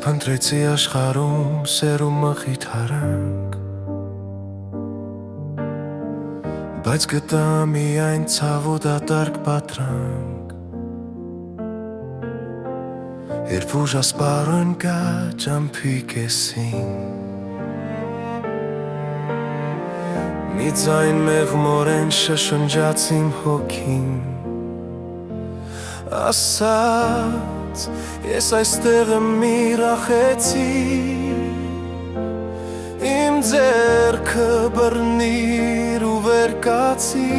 Փնտրեցի աշխարհում սերումը խիթարանք, բայց գտա միայն ցավ ու դատարկ պատրանք, երբ ուժասպառ ընկա ճամփի կեսին, մի ձայն մեղմորեն շշնջաց իմ հոգին, ասաց ես այստեղ եմ իրախեցի, իմ ձեռքը բռնիր ու վեր կացիր,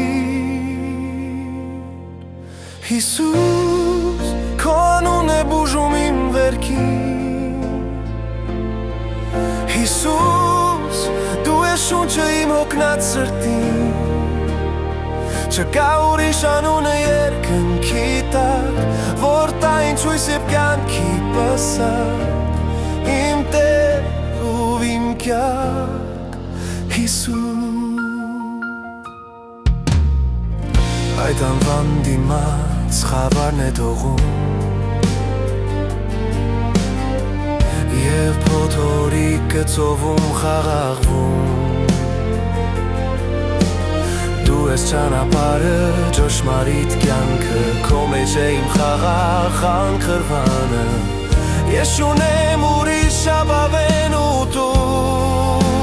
Հիսուս քո անուն է բուժում իմ վերքին, Հիսուս դու ես շունչը իմ հոգնած սրտին, չկա ուրիշ անունը երկնքի տակ, որ տա ինձ հույս և կյանքի պսակ, իմ Տեր ու իմ կյանք, Հիսուս։ Այդ անվան դիմաց խավարն է թողում, և փոթորիկը ծովում խաղաղվում, դու ես ճանապարհը, ճշմարիտ կյանքը, քո մեջ է իմ խաղաղ անկրվանը, ես չունեմ ուրիշ ապավեն ու տուն,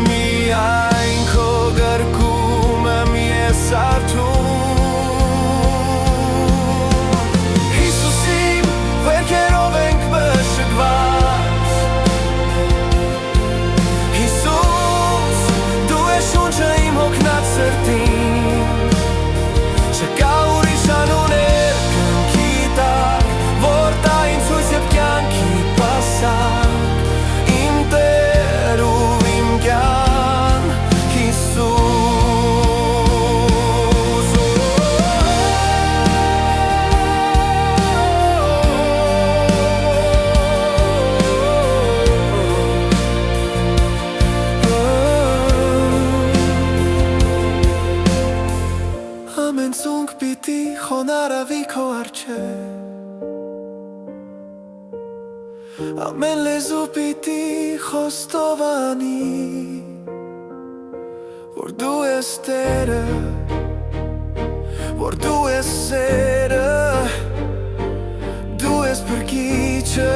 միայն քո գրկում եմ ես արթուն, Հիսուս իմ վերքերով ենք մշկված, Հիսուս դու ես շունչը իմ հոգնած սրտին, չկա ուրիշ անուն երկնքի տակ, որ տա ինձ հույս և կյանքի պասակ, իմ Տեր ու իմ կյանք, Հիսուս։ Ամեն ծունկ պիտի խոնարհվի քո առջև, ամեն լեզու պիտի խոստովանի, որ դու ես Տերը, որ դու ես սերը, դու ես փրկիչը